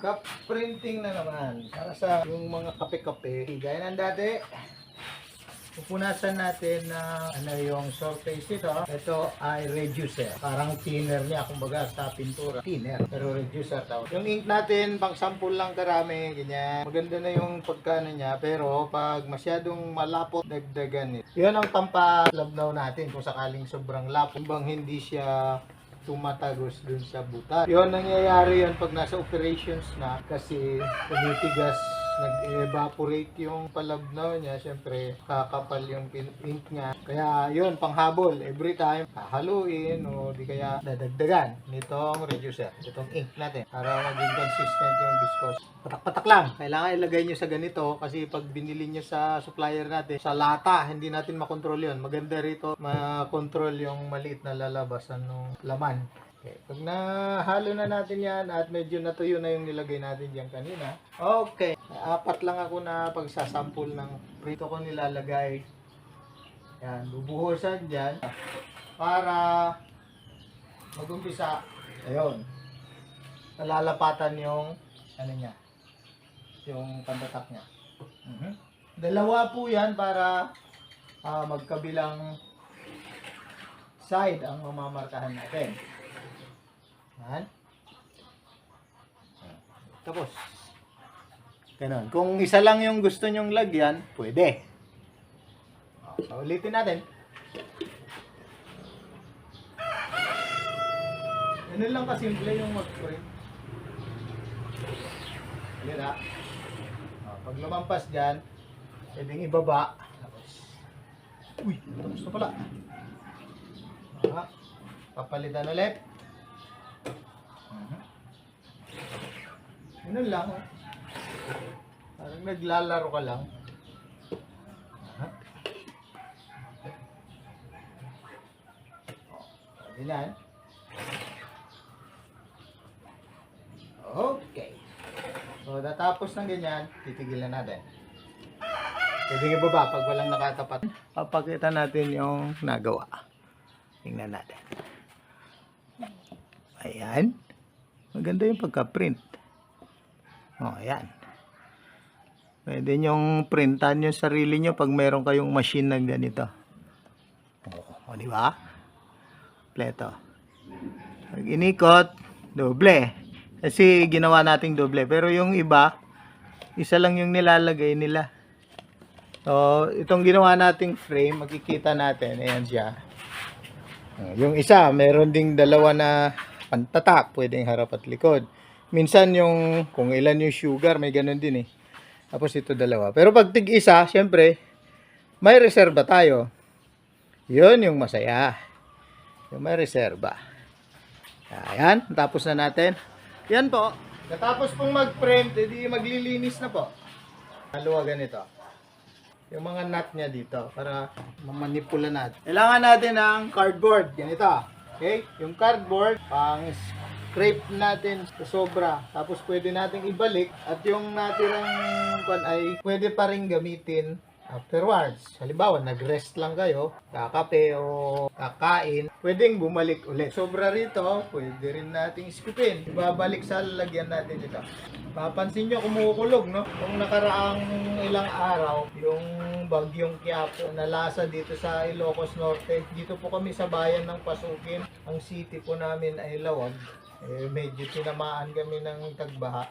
Cup printing na naman. Para sa yung mga kape-kape. Gaya ng dati. Pupunasan natin na yung surface nito. Ito ay reducer. Parang thinner niya. Kumbaga sa pintura. Thinner. Pero reducer tawag. Yung ink natin, pang sample lang karami. Ganyan. Maganda na yung pagkano niya. Pero pag masyadong malapot, dagdagan eh. Yun ang pampalabnaw natin. Kung sakaling sobrang lapot. Bang hindi siya tumatagos dun sa butas. Yun, nangyayari yun pag nasa operations na kasi tumitigas, nag-evaporate yung palabnaw niya, syempre kakapal yung ink niya. Kaya yun, panghabol, every time hahaluin o di kaya dadagdagan nitong reducer, itong ink natin para maging consistent yung viscose. Patak-patak lang, kailangan ilagay nyo sa ganito kasi pag binili nyo sa supplier natin, sa lata, hindi natin makontrol yun. Maganda rito, makontrol yung maliit na lalabasan ng laman. Okay. Pag nahalo na natin yan at medyo natuyo na yung nilagay natin dyan kanina. Okay. 4 lang ako na pagsasample ng prito ko nilalagay. Yan. Bubuhusan dyan para mag-umpisa. Ayun. Nalalapatan yung ano niya. Yung pantatak niya. Dalawa po yan para magkabilang side ang mamamarkahan natin. Yan. Tapos. Ganon. Kung isa lang yung gusto nyong lagyan, pwede. So, ulitin natin. Ganun lang kasimple yung mag-print. Yan ha. Pag lumampas dyan, pwedeng ibaba. Tapos, uy, tapos na pala. Papalitan ulit. Ganun lang. Parang naglalaro ka lang. Ganyan. Okay. So, natapos ng ganyan, titigilan natin. Pwede ibaba pag walang nakatapat. Papakita natin yung nagawa. Tingnan natin. Ayan. Maganda yung pagka-print. Ayan. Pwede nyong printan yung sarili nyo pag meron kayong machine na ganito. Di ba? Pleto. Pag inikot, doble. Kasi ginawa nating doble. Pero yung iba, isa lang yung nilalagay nila. So, itong ginawa nating frame, makikita natin. Ayan siya. Yung isa, meron ding dalawa na pantatak. Pwedeng harap at likod. Minsan yung, kung ilan yung sugar, may ganun din eh. Tapos ito dalawa. Pero pag tig-isa, syempre, may reserba tayo. Yun yung masaya. Yung may reserba. Ayan, tapos na natin. Yan po. Natapos pong mag-print, edi maglilinis na po. Haluwa ganito. Yung mga nut niya dito para mamanipula natin. Kailangan natin ng cardboard. Ganito. Okay? Yung cardboard, pang scrape natin sa sobra. Tapos pwede natin ibalik. At yung natirang ay pwede pa rin gamitin afterwards. Halimbawa, nag-rest lang kayo, kakape o kakain, pwedeng bumalik ulit. Sobra rito, pwede rin nating scoopin. Ibabalik sa lalagyan natin ito. Papansin nyo, kumukulog, no? Kung nakaraang ilang araw, yung bagyong Quiapo na lasa dito sa Ilocos Norte. Dito po kami sa bayan ng Pasukin. Ang city po namin ay Lawag. Medyo tinamaan kami ng tagbaha.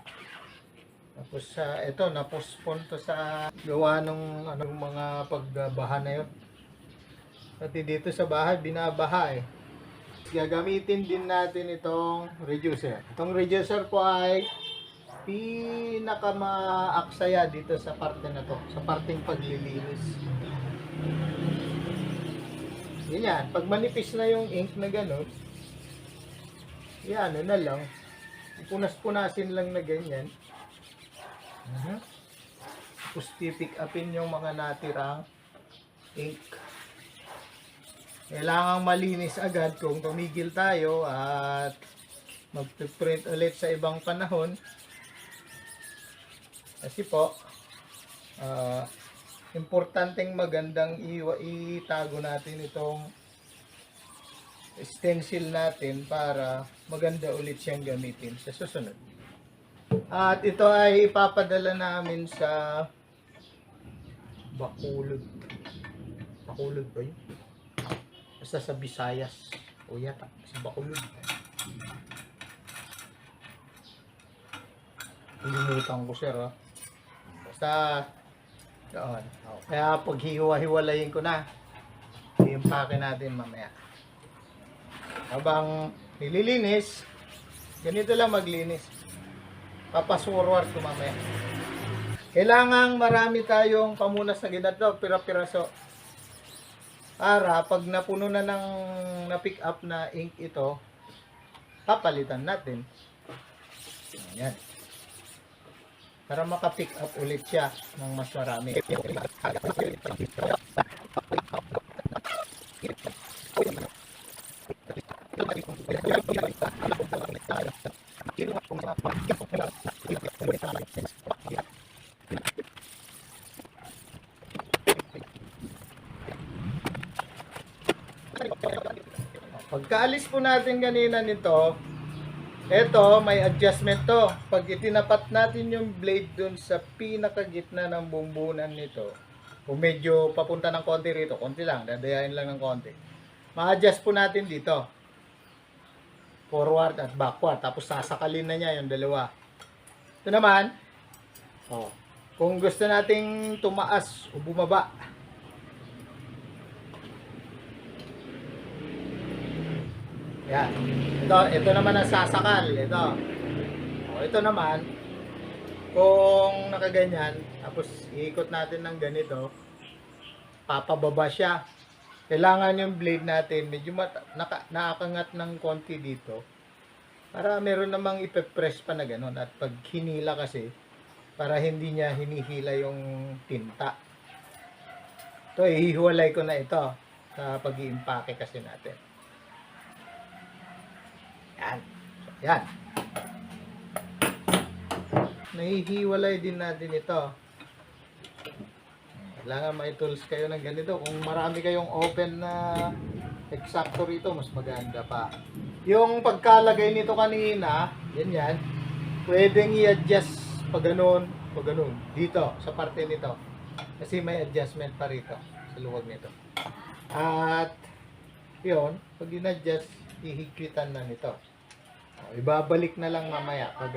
Tapos ito, na-postpone to sa gawa ng mga pagbaha na yun. Pati dito sa bahay, binabaha eh. Gagamitin din natin itong reducer. Itong reducer po ay pinakamaaksaya dito sa parte na to, sa parteng paglilinis. Ganyan, pag manipis na yung ink na gano'n, yan, na lang. Punas-punasin lang na ganyan. Tapos pipick upin yung mga natirang ink. Kailangang malinis agad kung tumigil tayo at mag-print ulit sa ibang panahon. Kasi po, importanteng magandang itago natin itong stencil natin para maganda ulit siyang gamitin sa susunod. At ito ay ipapadala namin sa Bacolod. Bacolod ba yun? Basta sa Visayas. O yata, sa Bacolod. Hilimutan ko, sir. Basta, doon. Kaya pag hiwa-hiwalayin ko na, i-impake natin mamaya. Habang nililinis, ganito lang maglinis. Papasurwar ko mamaya. Kailangan marami tayong pamunas na ginagawa, pira-piraso. Para pag napuno na ng na-pick up na ink ito, papalitan natin. Ayan. Para maka-pick up ulit siya ng mas marami. Pagkaalis po natin kanina nito, eto may adjustment to. Pag itinapat natin yung blade dun sa pinakagitna ng bumbunan nito, kung medyo papunta ng konti rito, konti lang, dadayain lang ng konti, ma-adjust po natin dito, forward at backward, tapos sasakalin na niya yung dalawa. Ito naman, kung gusto nating tumaas o bumaba, yan. Ito naman ang sasakal. Ito naman, kung nakaganyan, tapos iikot natin ng ganito, papababa siya. Kailangan yung blade natin, medyo nakakangat ng konti dito, para meron namang ipe-press pa na gano'n. At pag hinila kasi, para hindi niya hinihila yung tinta. Ito, ihiwalay ko na ito sa pag-i-impake kasi natin. Yan. Yan. Nahihiwalay din natin ito. Kailangan may tools kayo ng ganito. Kung marami kayong open na eksakto rito, mas maganda pa. Yung pagkalagay nito kanina, yan. Pwedeng i-adjust pag ganun, dito, sa parte nito. Kasi may adjustment pa rito sa luwag nito. At yun, pag in-adjust, ihigpitan na nito. Ibabalik na lang mamaya pag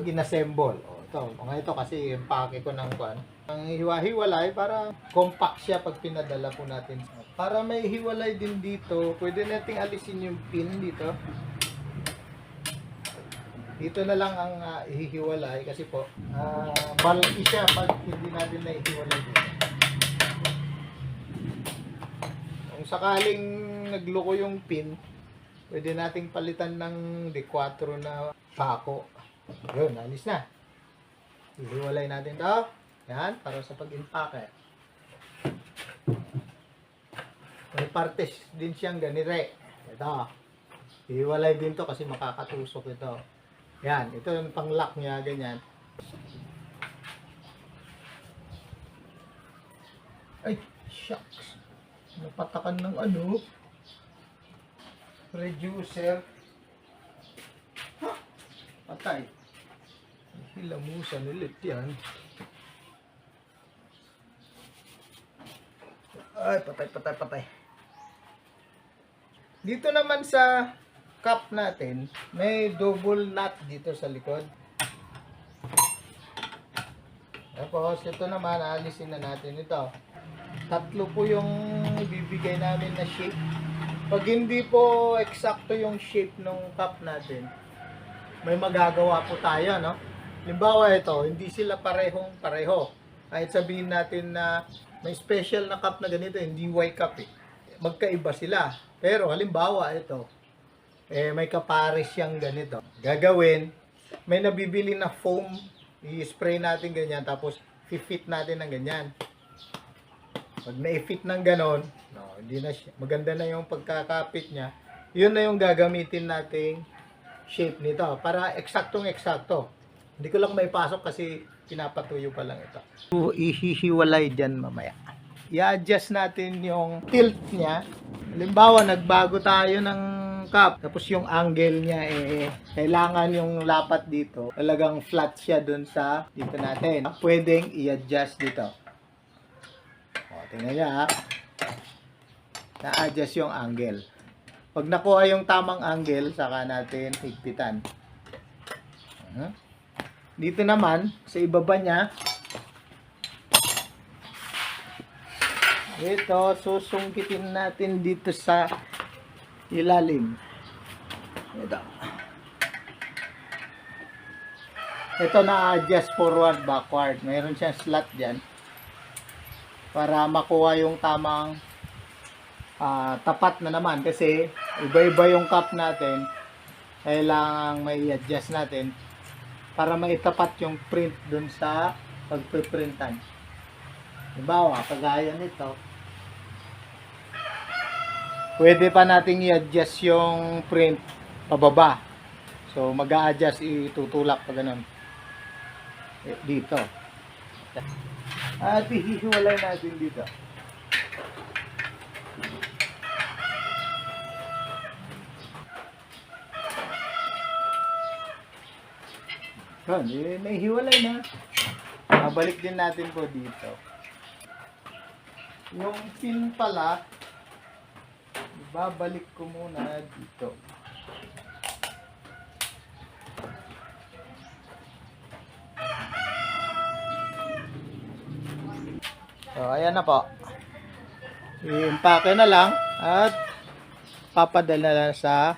inassemble. Ito kasi impake ko ng kwan. Ang hiwa-hiwalay para compact siya pag pinadala po natin. Para may hiwalay din dito, pwede nating alisin yung pin dito. Dito na lang ang ihihiwalay kasi po bulky siya pag hindi natin na ihiwalay dito. Kung sakaling nagloko yung pin, pwede nating palitan ng D4 na pako. Yun, alis na. Ihiwalay natin ito. Yan, para sa pag-impake. May partes din siyang ganire. Ito. Ihiwalay din to kasi makakatusok ito. Yan, ito yung pang-lock niya, ganyan. Ay, shucks. Napatakan ng reducer. Patay. Hilamusan ulit yan. Ay, patay. Dito naman sa cup natin, may double nut dito sa likod. Tapos, ito naman, alisin na natin ito. Tatlo po yung ibibigay namin na shape. Pag hindi po eksakto yung shape ng cup natin, may magagawa po tayo, no? Halimbawa ito, hindi sila pareho. Kahit sabihin natin na may special na cup na ganito, hindi Y cup eh. Magkaiba sila. Pero halimbawa ito, may kapares siyang ganito. Gagawin, may nabibili na foam, i-spray natin ganyan, tapos i-fit natin ng ganyan. Pag na-fit ng ganon, hindi na siya, maganda na yung pagkakapit niya, yun na yung gagamitin nating shape nito para eksaktong-eksakto. Hindi ko lang maipasok kasi pinapatuyo pa lang ito. So, ihihiwalay dyan mamaya. I-adjust natin yung tilt niya. Halimbawa, nagbago tayo ng yung cup. Tapos yung angle niya kailangan yung lapat dito. Talagang flat siya dun sa dito natin. Pwedeng i-adjust dito. O, tingnan niya ha. Na-adjust yung angle. Pag nakuha yung tamang angle, saka natin higpitan. Dito naman, sa ibaba niya, ito, susungkitin natin dito sa ilalim. Ito na-adjust forward, backward. Mayroon siyang slot dyan para makuha yung tamang tapat na naman. Kasi iba-iba yung cup natin. Kailangang may adjust natin para maitapat yung print dun sa pagpiprintan. Halimbawa, kagaya nito, pwede pa nating i-adjust yung print pababa. So, mag-a-adjust, itutulak pa ganun. Dito. At ihiwalay natin dito. Yan, nahihiwalay na. Babalik din natin po dito. Yung pin pala, babalik ko muna dito. So, ayan na po. I-impake na lang at papadala na sa